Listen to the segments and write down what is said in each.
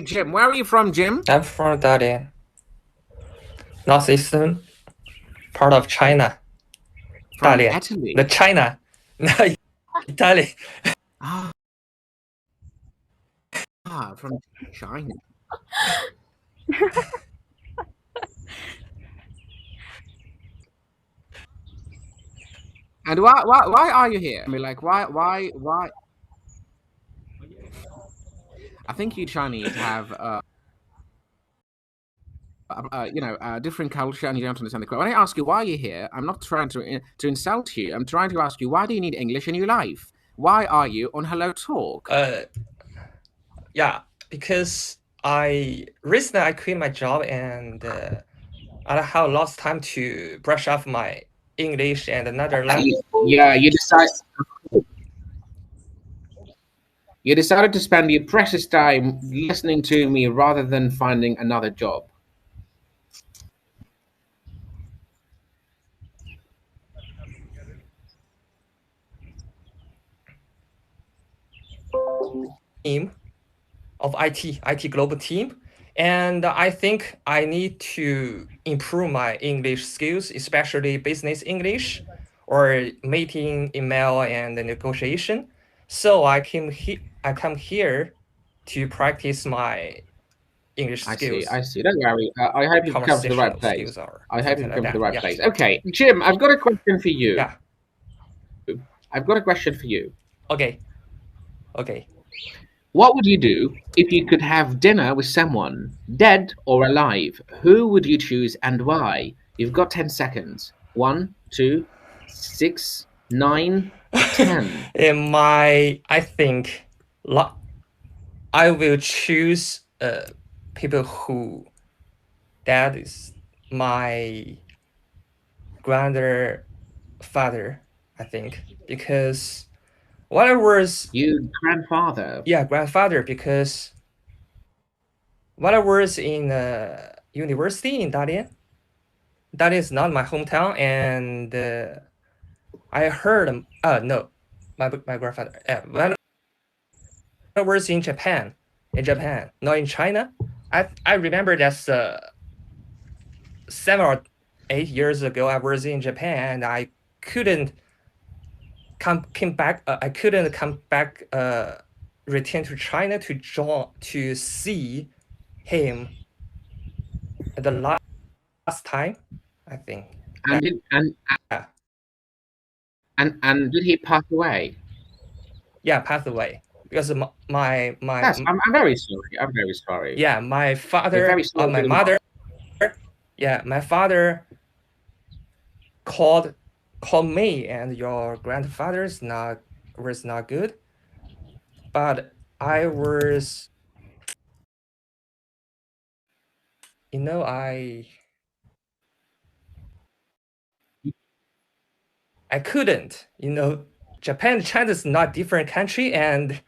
Jim, where are you from, Jim? I'm from Dalian, northeastern part of China. From Dalian, Italy. the China, Italy. Ah, from China. And why are you here? I mean, like, why? I think you Chinese have, different culture, and you don't understand the question. When I ask you why you're here, I'm not trying to insult you. I'm trying to ask you, why do you need English in your life? Why are you on Hello Talk? Yeah, because I recently quit my job and I have lost time to brush up my English and another language. Yeah, you decided to spend your precious time listening to me rather than finding another job. Team of IT global team. And I think I need to improve my English skills, especially business English or meeting, email, and negotiation. So I come here to practice my English skills. I see. Don't worry. I hope you've come to the right Conversational place. skills or I hope something you've like come to the that. right Yeah. place. Okay, Jim, I've got a question for you. Yeah. I've got a question for you. Okay. Okay. What would you do if you could have dinner with someone, dead or alive? Who would you choose and why? You've got 10 seconds. 1, 2, 6, 9, 10. I think I will choose people who that is my grandfather, I think, because when I was You grandfather. grandfather, because when I was in university in Dalian, that is not my hometown, and I heard no, my grandfather when I was in Japan, not in China. I remember that's 7 or 8 years ago. I was in Japan, and I couldn't came back. I couldn't come back. Return to China to see him the last time. I think. And did, Yeah. and did he pass away? Yeah, passed away because Yes, I'm very sorry. I'm very sorry. yeah, my We're very father or sorry my for the mother. loss. Yeah, my father called me, and your grandfather's not was not good, but I was, you know, I couldn't, Japan and China is not different country, and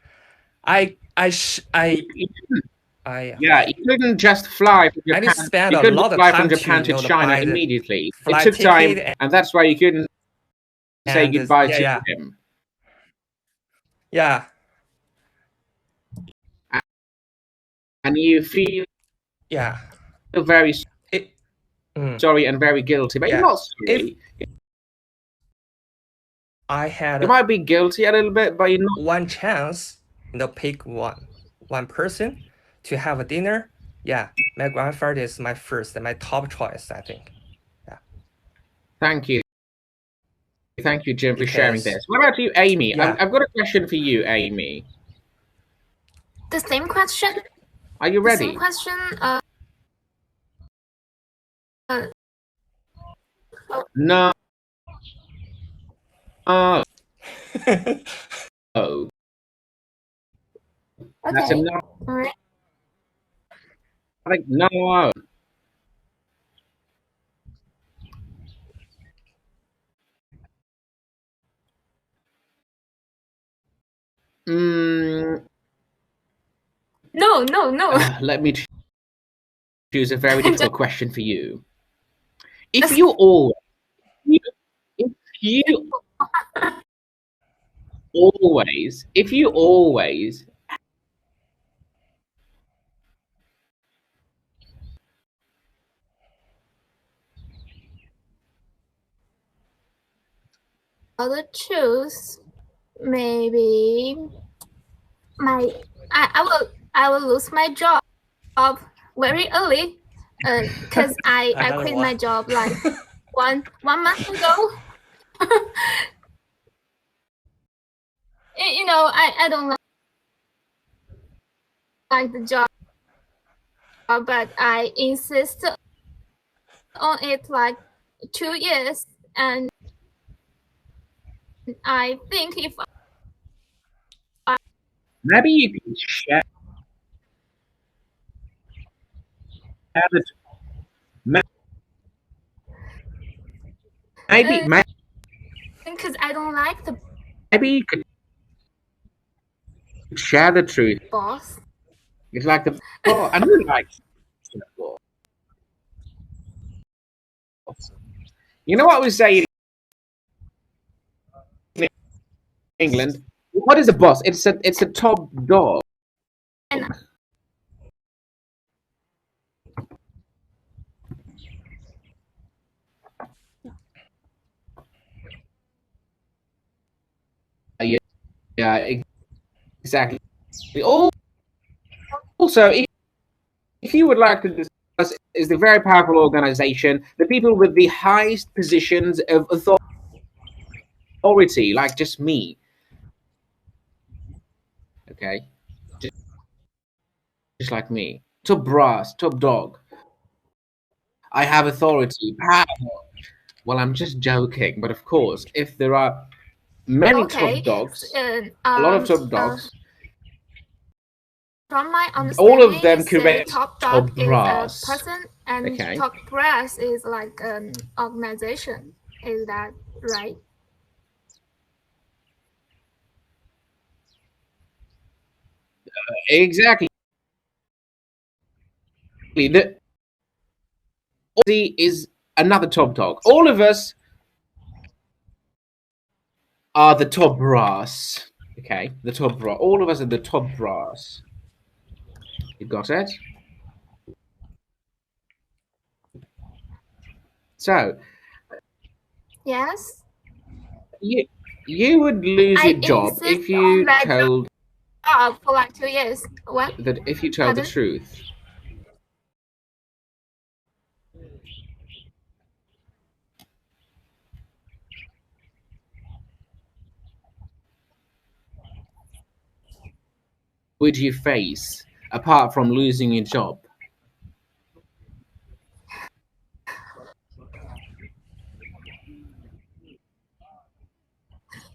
You couldn't, I yeah, you couldn't just fly from I need to Japan. spend You a couldn't just lot of fly from time to Japan to China buy the immediately. It flight took time, ticket and that's why you couldn't say and goodbye yeah, to yeah, him. yeah, And you feel yeah. very It, mm, sorry and very guilty, but you're yeah. not If sorry. I You had might be guilty a little bit, but you're not. one chance, pick one person to have a dinner, yeah, my grandfather is my first and my top choice, I think. Yeah, Thank you. Thank you, Jim, for sharing because this. What about you, Amy? yeah, I've got a question for you, Amy. The same question? Are you The same ready? question? No. Oh, that's a Okay. no. All right. No. Mm, No, no, no. let me choose a very Just difficult question for you. If you always, if you if you always the truth, maybe I will lose my job very early, because I Another quit one. my job like one month ago. I don't like the job, but I insist on it like 2 years, and I think if Maybe you can share the maybe because I don't like the maybe you could share the truth. boss. It's like the boss. I don't like the boss. You know what we say in England? What is a boss? It's a top dog. And Yeah, exactly. Also, if you would like to discuss, is the very powerful organization, the people with the highest positions of authority, like just me. Okay, just like me. Top brass, top dog. I have authority, power. Well, I'm just joking, but of course, if there are many top okay, dogs, a lot of top dogs, from my all of understanding, them you say create top dog top is a brass. person, and Okay, top brass is like an organization. Is that right? exactly. The Aussie is another top dog. All of us are the top brass. Okay, the top brass. All of us are the top brass. You got it? So Yes. you you would lose I your job insist if on you that told job for like 2 years. What? that if you told the Pardon? truth. Would you face apart from losing your job?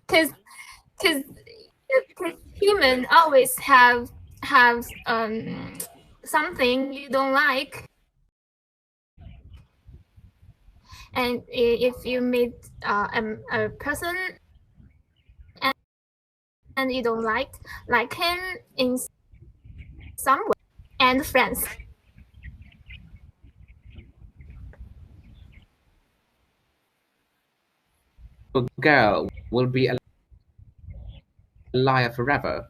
Because because human always have something you don't like, and if you meet a person and you don't like him in some way, and friends. A girl will be a liar forever.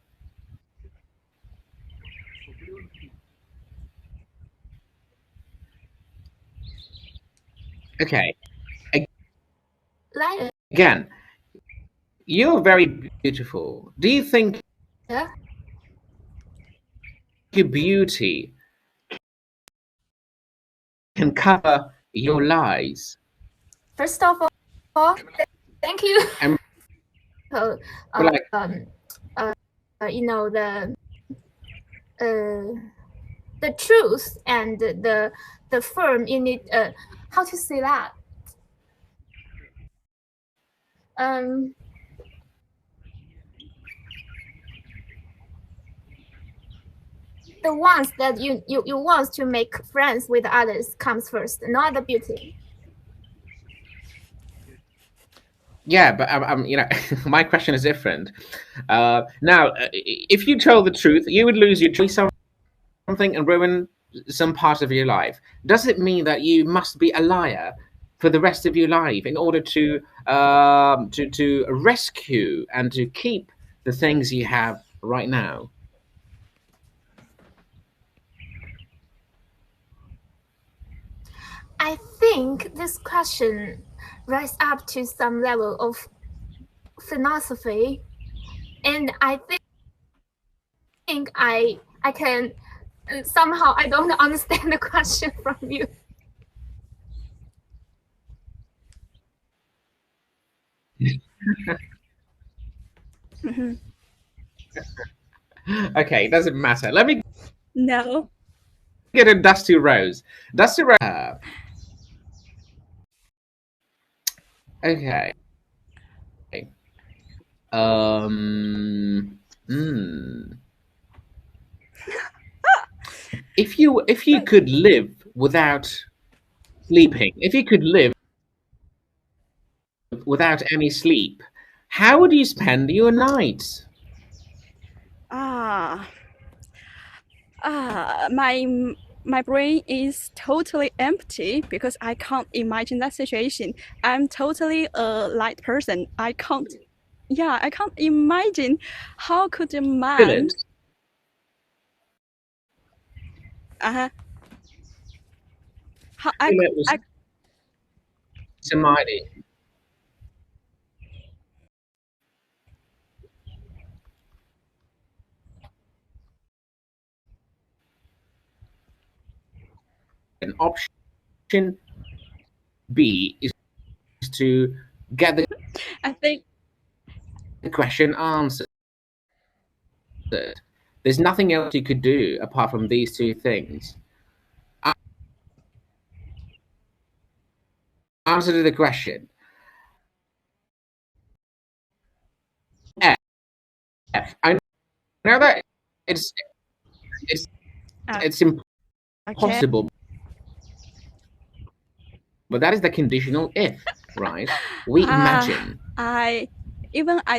Okay. Like Again, you're very beautiful. Do you think yeah. your beauty can cover your lies? First of all, thank you. And So, like, uh, you know uh, the truth and the firm in it. How to say that? Um, the ones that you want to make friends with others comes first, not the beauty. yeah, but my question is different. Now, if you told the truth, you would lose your choice something and ruin some part of your life. Does it mean that you must be a liar for the rest of your life in order to rescue and to keep the things you have right now? I think this question rises up to some level of philosophy, and I think I can somehow I don't understand the question from you. Okay, it doesn't matter. Let me No. get a Dusty Rose. Dusty Rose. Okay. Um. Hmm. If you could live without sleeping, if you could live without any sleep, how would you spend your nights? Ah. My brain is totally empty because I can't imagine that situation. I'm totally a light person. I can't imagine how could a man Brilliant. uh-huh how I It was I Samadhi. An option B is to get the I think question answered. There's nothing else you could do apart from these two things. Answer to the question. F. I know that it's uh, it's okay. impossible, but that is the conditional if, right? We imagine. I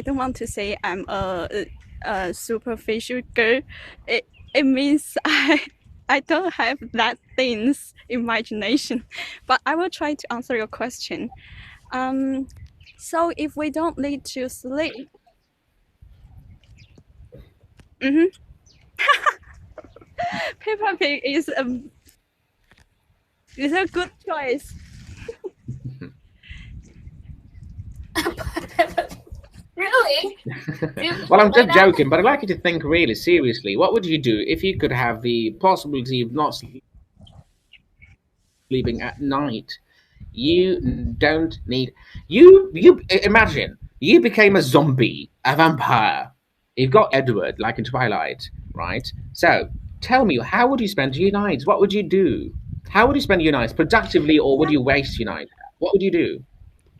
don't want to say I'm a superficial girl. It means I don't have that things imagination, but I will try to answer your question. So if we don't need to sleep, mm-hmm, Peppa Pig is a good choice. Really? Well, I'm Why just not? joking, but I'd like you to think really seriously. What would you do if you could have the possibility of not sleeping at night? You don't need you imagine you became a zombie, a vampire. You've got Edward like in Twilight, right? So tell me, how would you spend your nights? What would you do? How would you spend your nights productively, or would Yeah, you waste your night? What would you do?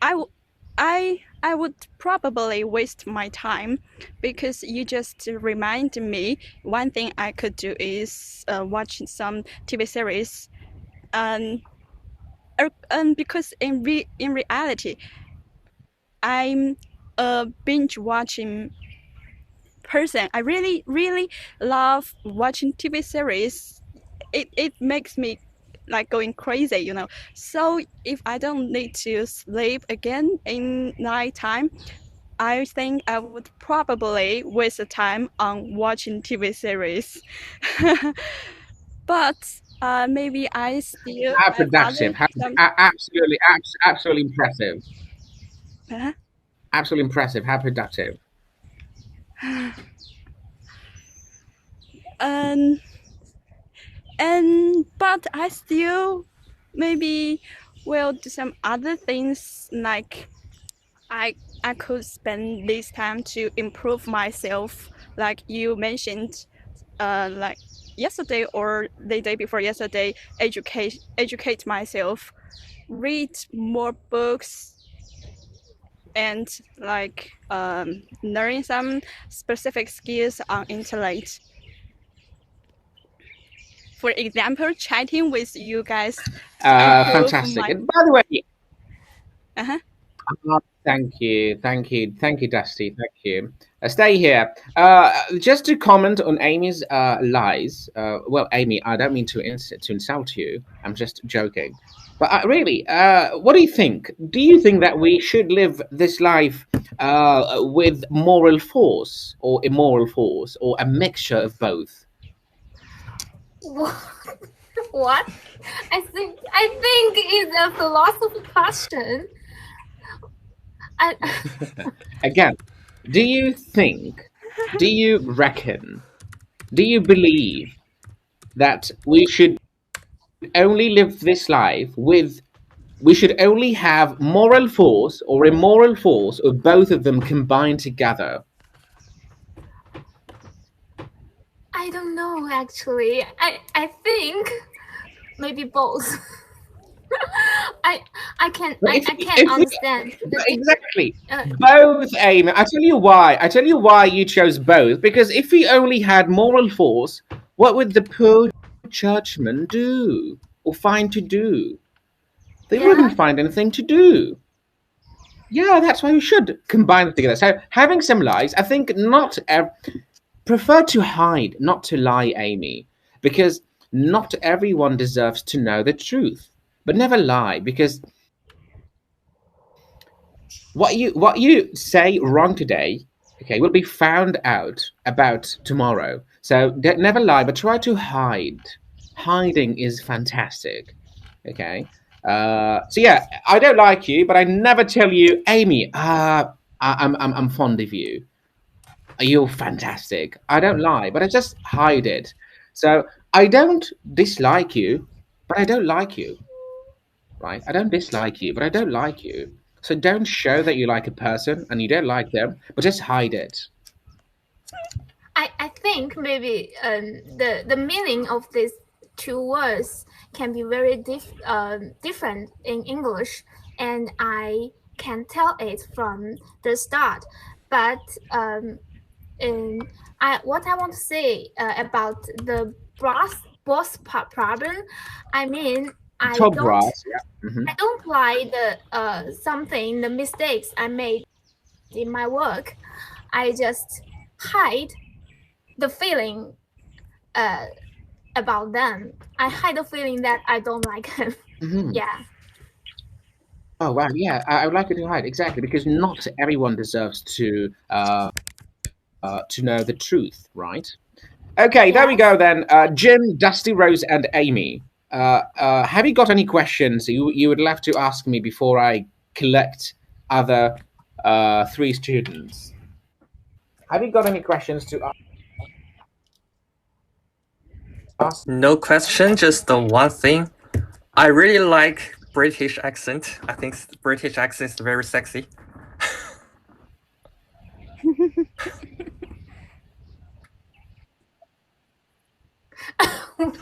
I w- I would probably waste my time because you just remind me one thing I could do is watch some TV series and because in reality I'm a binge watching person. I really love watching TV series. It makes me like going crazy, you know. So if I don't need to sleep again in night time, I think I would probably waste the time on watching TV series. But maybe I still How have other productive? How some. absolutely impressive. Uh, Absolutely impressive. How productive? and but I still maybe will do some other things like I I could spend this time to improve myself, like you mentioned, like yesterday or the day before yesterday, educate myself, read more books, and like learning some specific skills on internet. For example, chatting with you guys to improve Fantastic. my. And by the way, Uh-huh. thank you, Dusty. Thank you. Stay here. Just to comment on Amy's lies. Well, Amy, I don't mean to insult you. I'm just joking. But really, what do you think? Do you think that we should live this life with moral force or immoral force, or a mixture of both? What? I think it's a philosophy question. I, Again, do you reckon, do you believe that we should only live this life with, we should only have moral force or immoral force, or both of them combined together? I don't know actually. I think maybe both. I can't understand. Exactly. Both, Amy. I tell you why. I tell you why you chose both. Because if we only had moral force, what would the poor churchmen do or find to do? They wouldn't find anything to do. Yeah, that's why we should combine them together. So having some lies, I think prefer to hide, not to lie, Amy, because not everyone deserves to know the truth. But never lie, because what you say wrong today, okay, will be found out about tomorrow. So never lie, but try to hide. Hiding is fantastic. Okay. So yeah, I don't like you, but I never tell you, Amy. I'm fond of you. You're fantastic. I don't lie, but I just hide it. So I don't dislike you, but I don't like you. Right? I don't dislike you, but I don't like you. So don't show that you like a person and you don't like them, but just hide it. I think maybe the meaning of these two words can be very different in English, and I can tell it from the start. But what I want to say about the boss problem, I mean, Top brass, yeah. I don't like the mistakes I made in my work. I just hide the feeling about them. I hide the feeling that I don't like them. Yeah. Oh wow, yeah, I would like you to hide exactly, because not everyone deserves to know the truth, right? Okay, there we go then. Jim, Dusty, Rose, and Amy. Have you got any questions you would love to ask me before I collect other three students? Have you got any questions to ask? No question, just the one thing. I really like British accent. I think British accent is very sexy.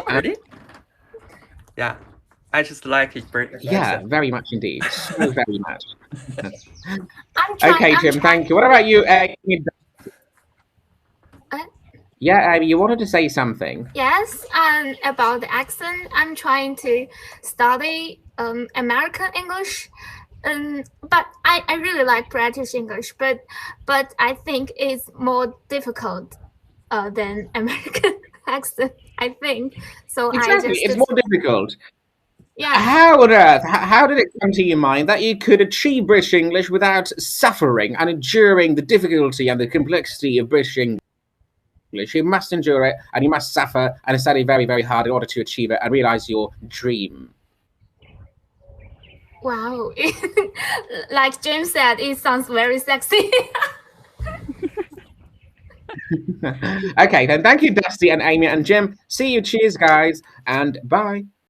Really? Yeah. I just like it British accent. Very much indeed. So very much. Okay, Jim, thank you. What about you, Amy? Yeah, Amy, you wanted to say something. Yes, about the accent, I'm trying to study American English, but I really like British English, but I think it's more difficult than American accent. I think so. Exactly, it's more difficult. Yeah. How on earth? How did it come to your mind that you could achieve British English without suffering and enduring the difficulty and the complexity of British English? You must endure it, and you must suffer and study very, very hard in order to achieve it and realize your dream. Wow. Like James said, it sounds very sexy. Okay, then thank you, Dusty and Amy and Jim. See you. Cheers, guys, and bye.